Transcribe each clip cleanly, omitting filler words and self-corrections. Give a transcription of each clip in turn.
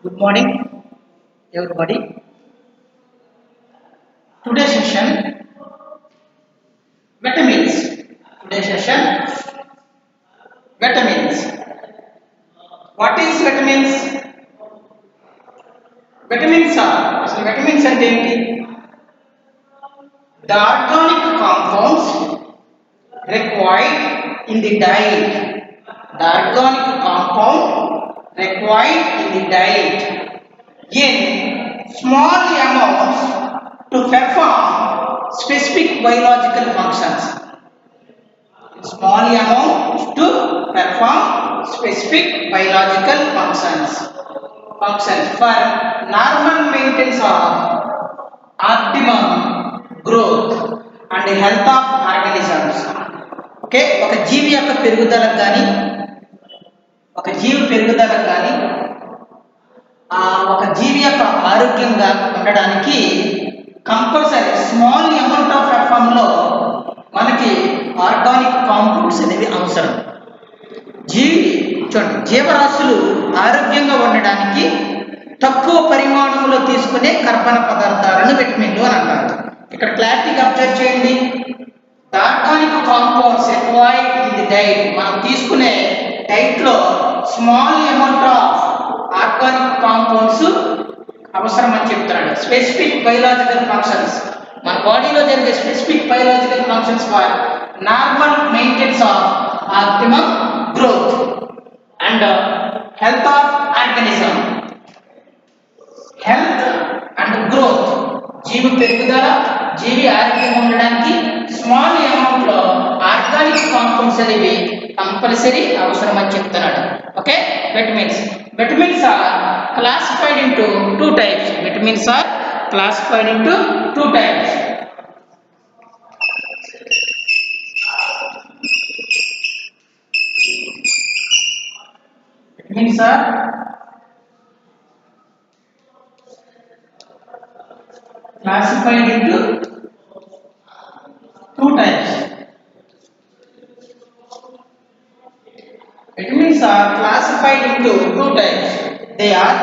Good morning, everybody. Today's session, vitamins. Today's session, vitamins. What is vitamins? Vitamins are, so vitamins are the organic compounds required in the diet. The organic compound required in the diet in small amounts to perform specific biological functions. Small amount to perform specific biological functions for normal maintenance of optimum growth and health of organisms. Okay, ఒక జీవి యొక్క పెరుగుదలకు కానీ ఒక జీవి యొక్క ఆరోగ్యంగా ఉండడానికి compulsory small amount of ఎఫ్ఎంలో మనకి organic compounds అనేవి అవసరం. జీవరాశులు ఆరోగ్యంగా ఉండడానికి తక్కువ పరిమాణంలో తీసుకునే కర్బన పదార్థాలను విటమిన్లు అని అంటారు. ఇక్కడ క్లారిటీగా అబ్జర్వ్ చేయండి. Organic compounds required in the diet. మనం తీసుకునే డైట్లో small amount of organic compounds అవసరం అని చెప్తున్నాడు. స్పెసిఫిక్ బయోలాజికల్ ఫంక్షన్స్, మన బాడీలో జరిగే specific biological functions for normal maintenance of optimum growth and health of organism. Health and growth, జీవి పెరుగుదల, జీవి ఆరోగ్యంగా ఉండడానికి స్మాల్ అమౌంట్ లో ఆర్గానిక్ కాంపౌండ్స్ అనేవి కంపల్సరీ అవసరం అని చెప్తున్నాడు. Okay, vitamins are classified into two types. Vitamins are classified into two types. Vitamins are classified into two types. Vitamins are classified into two types. They are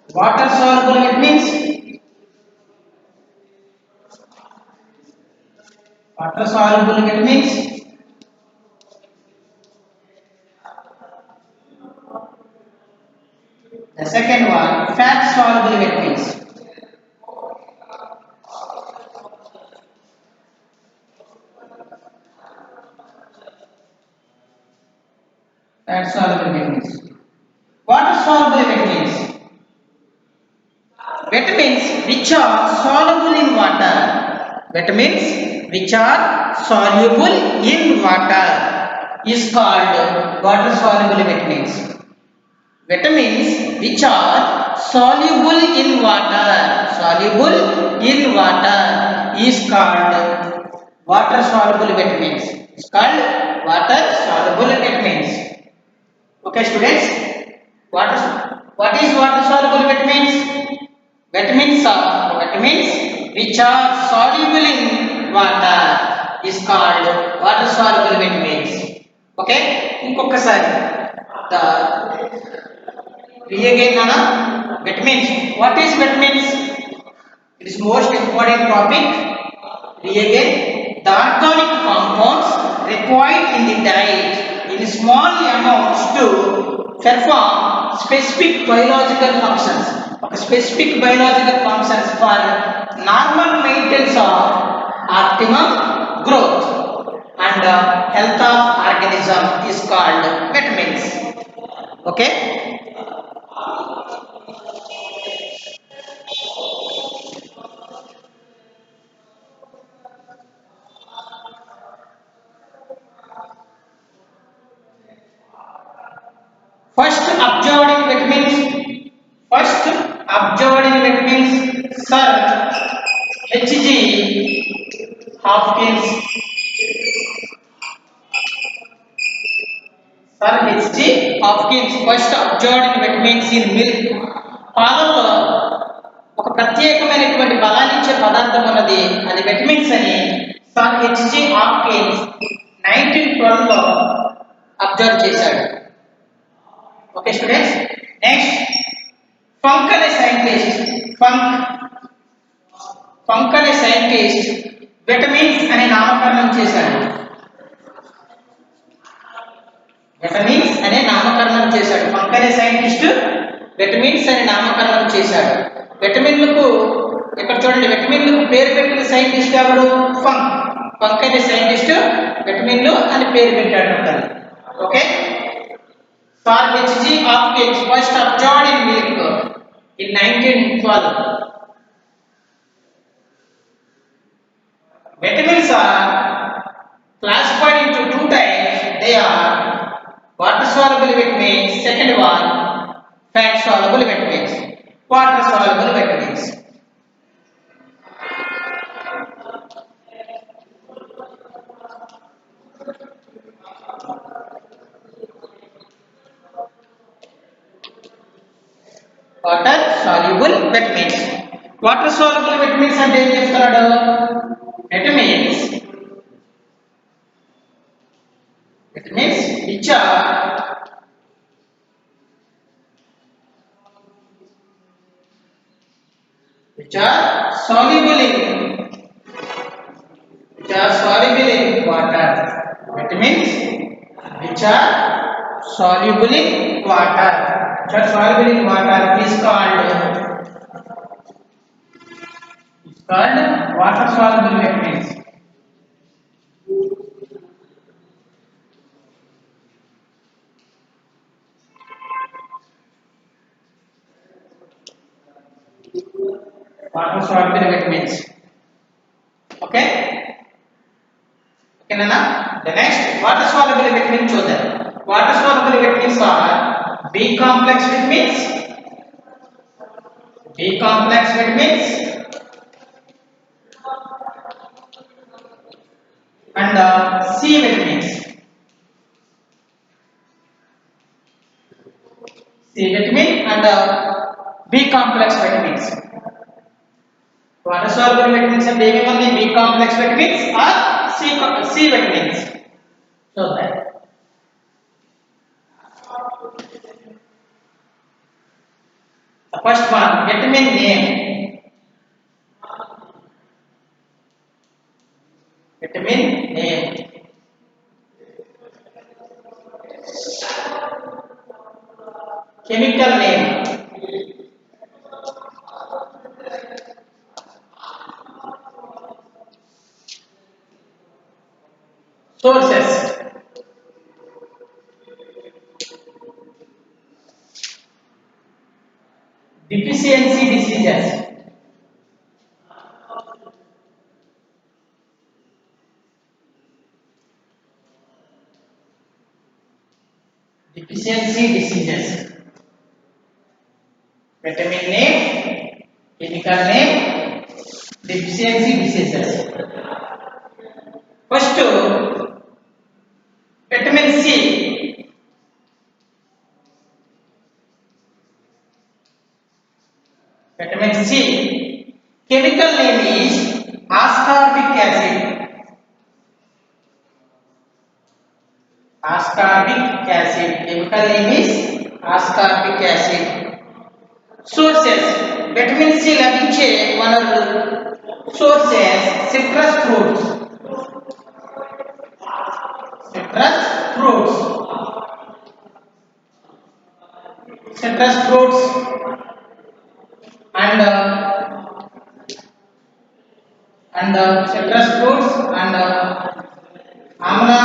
water soluble vitamins, the second one fat soluble vitamins. Fat soluble vitamins. Water soluble vitamins. Vitamins which are soluble in water. Vitamins which are soluble in water is called water soluble vitamins. Vitamins which are soluble in water is called water soluble vitamins. It's called water soluble vitamins. Okay, students, what is water soluble vitamins? Vitamins which are soluble in water is called water soluble vitamins. Okay, inkokkasari again nana vitamins. What is vitamins? It is most important topic. Again, the organic compounds required in the diet in small amounts to perform specific biological functions. Specific biological functions for normal maintenance of optimum growth and health of organism is called vitamins. Okay. First observed in vitamins, Sir H.G. Hopkins. First observed in vitamins in milk. పాలలో ఒక ప్రత్యేకమైనటువంటి బలాన్ని ఇచ్చే పదార్థం ఉన్నది, అది vitamins అని sir HG Hopkins 1912 observe చేశాడు. ఓకే స్టూడెంట్స్, నెక్స్ట్ ఫంక్ అనే సైంటిస్ట్ ఫంక్ అనే సైంటిస్ట్ విటమిన్స్ అనే నామకరణం చేశాడు. విటమిన్స్ అనే నామకరణం చేశాడు. ఫంక్ అనే సైంటిస్ట్ విటమిన్స్ అనే నామకరణం చేశాడు. విటమిన్లకు ఇక్కడ చూడండి, విటమిన్లకు పేరు పెట్టిన సైంటిస్ట్ ఎవరు? ఫంక్ అనే సైంటిస్ట్ విటమిన్లు అని పేరు పెట్టాడు అంటారు. Okay, for Hg of H first observed in milk in 1912. Vitamins are classified into two types. They are water soluble vitamins, second one fat soluble vitamins. Water soluble vitamins, water soluble vitamins. Water soluble vitamins అంటే ఏం చెప్తున్నాడు? Vitamins which are soluble in water. Vitamins which are soluble in water. Soluble in water is called water soluble vitamins. Water soluble vitamins. Okay nana. The next water soluble vitamins చూద్దాం. Water soluble vitamins are B complex vitamins and C vitamins. C vitamin and B complex vitamins. Water soluble vitamins and ఏమేమని? B complex vitamins or C vitamins. So that the first one, vitamin name. Chemical name. Sources. Deficiency diseases. Vitamin name, chemical name, deficiency diseases. First, vitamin C. Vitamin C. Chemical name is ascorbic acid. Chemical name is ascorbic acid. Sources. Vitamin C లభించే వనరులు. Sources: citrus fruits and amla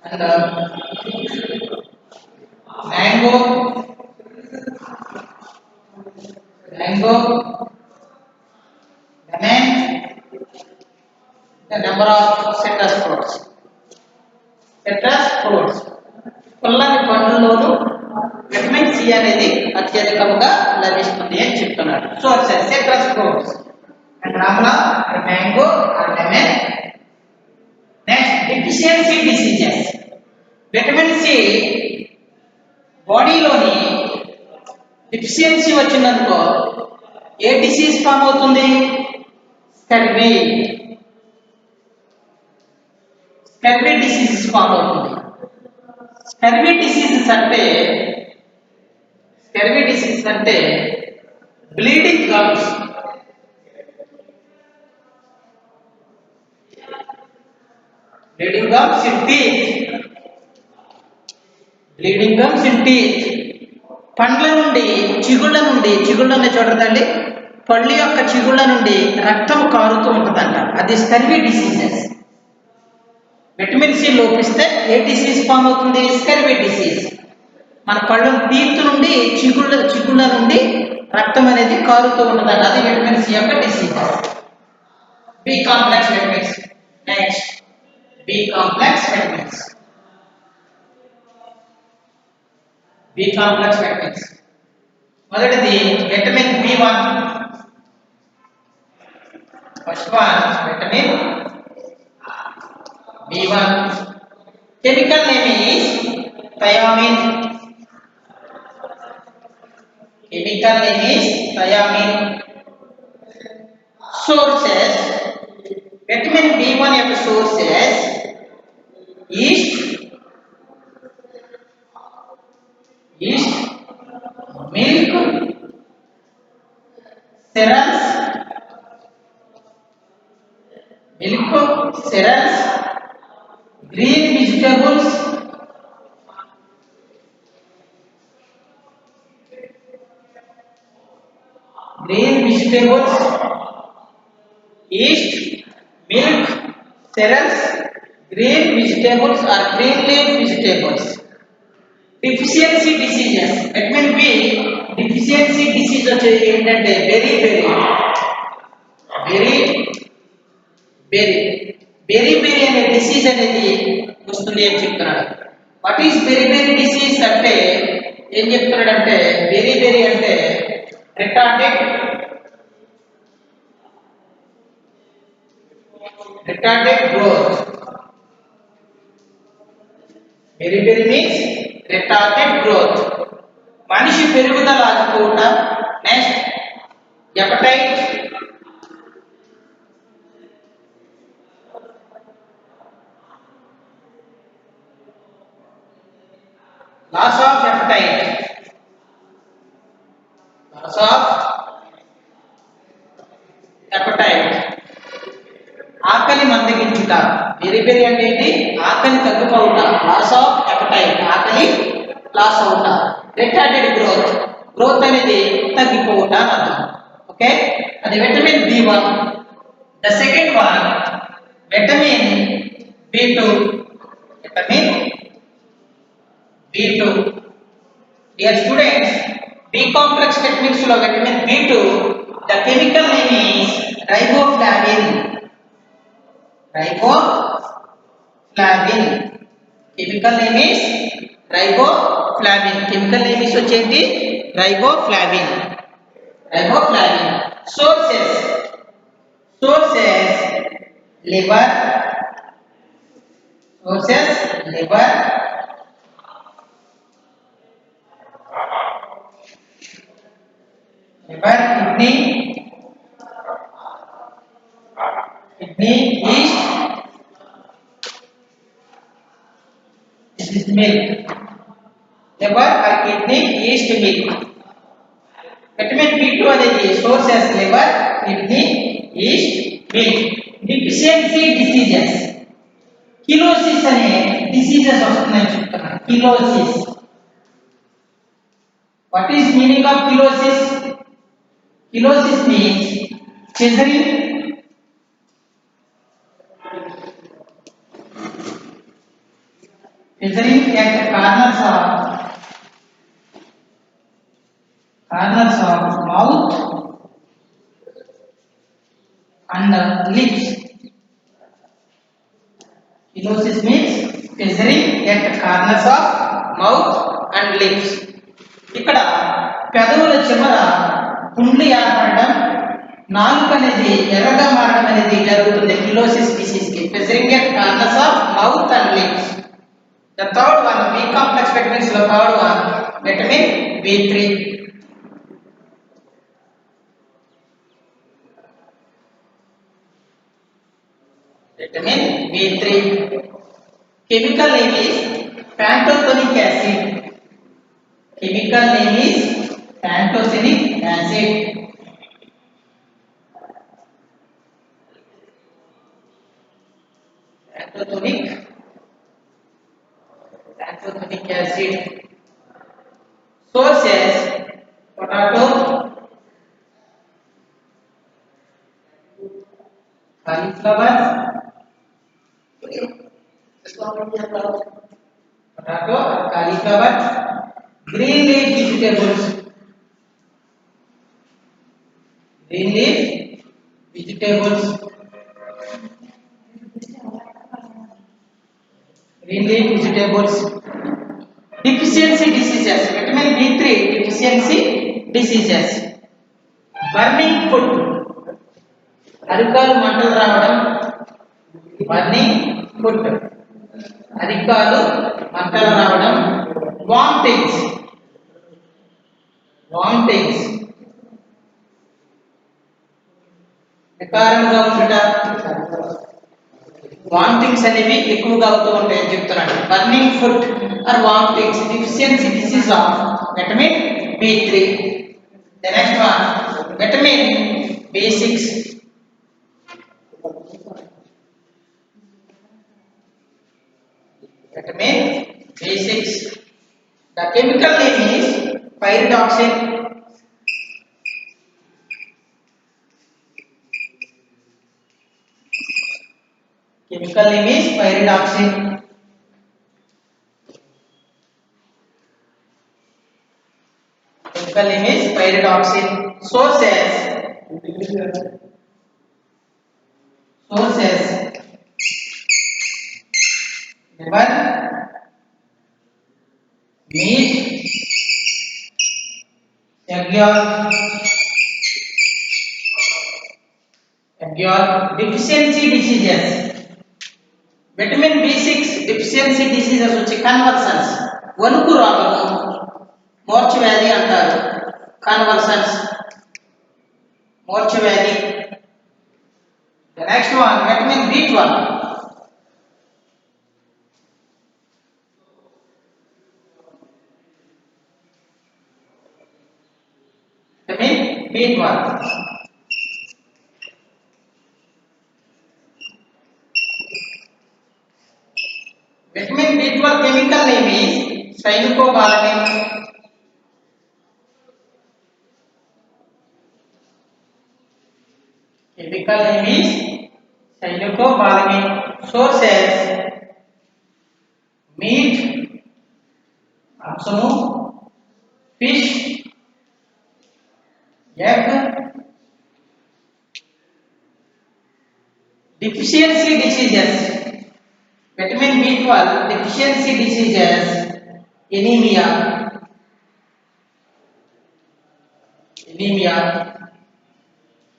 and mango, lemon, the number of citrus fruits. పుల్లని పండ్లలోనూ vitamin C అనేది అత్యధికంగా లభిస్తుంది అని చెప్తున్నాడు. Sources: citrus fruits and amla, mango and lemon. Next, deficiency diseases. Vitamin C బాడీలోని deficiency వచ్చిందనుకో ఏ డిసీజ్ ఫామ్ అవుతుంది? స్కర్వీ డిసీజెస్ ఫామ్ అవుతుంది. స్కర్వీ డిసీజెస్ అంటే bleeding gums, bleeding gums in teeth. పండ్ల నుండి చిగుళ్ళ ఉన్నాయి చూడదండి, పళ్ళు యొక్క చిగుళ్ళ నుండి రక్తం కారుతూ ఉంటుందంట, అది స్కర్వీ డిసీజెస్. విటమిన్ సి లోపిస్తే ఏ డిసీజ్ ఫామ్ అవుతుంది? Scurvy disease. మన పళ్ళు టీత్ నుండి చిగుళ్ళ నుండి రక్తం అనేది కారుతూ ఉంటుందంట, అది విటమిన్ సి యొక్క diseases. B complex vitamins. Next B complex vitamins. B complex vitamins మొదటిది vitamin B one. First one vitamin B one. Chemical name is thiamine. Chemical name is thiamine. Sources vitamin B one యొక్క sources yeast, milk, cereals, green vegetables, yeast, milk, cereals, green vegetables or green leaf vegetables. Deficiency diseases. Vitamin B deficiency disease వచ్చేది ఏంటంటే berry అనే disease అనేది వస్తుంది అని చెప్తున్నాడు. What is berry disease అంటే ఏం చెప్తున్నాడంటే బెరీ అంటే retarded growth. Beri means retarded growth, మనిషి పెరుగుదల ఆగిపోవుట. Next appetite, loss of appetite, ఆకలి మందగించుట. బెరీ అంటే ఏంటి? ఆకలి తగ్గిపోవుట. లాస్ ఆఫ్ ఎపటైట్, ఆకలి లాస్ అవుట. రిటార్డెడ్ గ్రోత్ అనేది తగ్గిపోవుట అని అర్థం. ఓకే, అది vitamin B one. The second one vitamin B two. Dear students, B complex vitamins లో vitamin B two the chemical name is riboflavin. Chemical name is riboflavin. వచ్చేది riboflavin. Sources liver, kidney, yeast, this is milk. Liver or kidney, yeast, milk. Vitamin B2 అనేది sources liver, kidney, yeast, milk. Deficiency diseases. కిలోసిస్ అనే diseases వస్తున్నాయని చెప్తున్నారు. Cheilosis. What is meaning of cheilosis? Cheilosis means scissoring, at the corners of mouth and lips. Kenosis means scissoring at the corners of mouth and lips. ఇక్కడ పెదవుల చివర పుండ్లు ఏర్పడడం, నాలుక అనేది ఎర్రగా మారడం అనేది జరుగుతుంది కిలోసిస్ డిసీజ్ కి. scissoring at corners of mouth and lips. The third one, B complex vitamins lo third one, vitamin B3. Vitamin B3. chemical name is pantothenic acid. Chemical name is pantothenic acid. Pantothenic acid. Sources: potato, cauliflower, potato, cauliflower, green leaf vegetables. Green leaf vegetables. Green leaf vegetables. Deficiency diseases. Vitamin B3 deficiency diseases. Burning food. అరికాలు మంటలు రావడం. Burning food. అరికాలు మంటలు రావడం. Vomitings. Vomitings. వికారంగా ఉండుట. Vomitings అనేవి ఎక్కువగా అవుతూ ఉంటాయని చెప్తున్నాడు. Burning food or vomitings deficiency disease of vitamin B3. The next one, vitamin B6. Vitamin B6. The chemical name is pyridoxine. Chemical name is pyridoxine. Chemical name is pyridoxine. Sources: liver, meat, egg yolk. Deficiency diseases. Vitamin B6 deficiency diseases వచ్చి కన్వర్సన్స్. వణుకు రోగము, మూర్ఛ వ్యాధి అంటారు. కన్వర్సన్స్, మూర్ఛ వ్యాధి. The next one, vitamin B12. Vitamin B12. Vitamin B12 chemical name is cyanocobalamin. Chemical name is cyanocobalamin. Sources: meat, మాంసము, fish, egg. Deficiency diseases. Vitamin B12 deficiency diseases: anemia,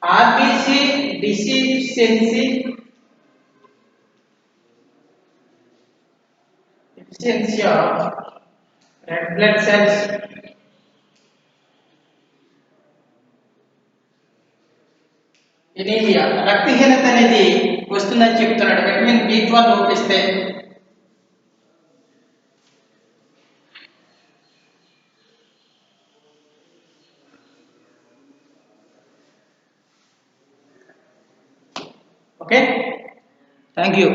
RBC deficiency, of red blood cells. Anaemia, రక్తహీనత అనేది వస్తుందని చెప్తున్నాడు. Vitamin B12 లోపిస్తే. Okay, thank you.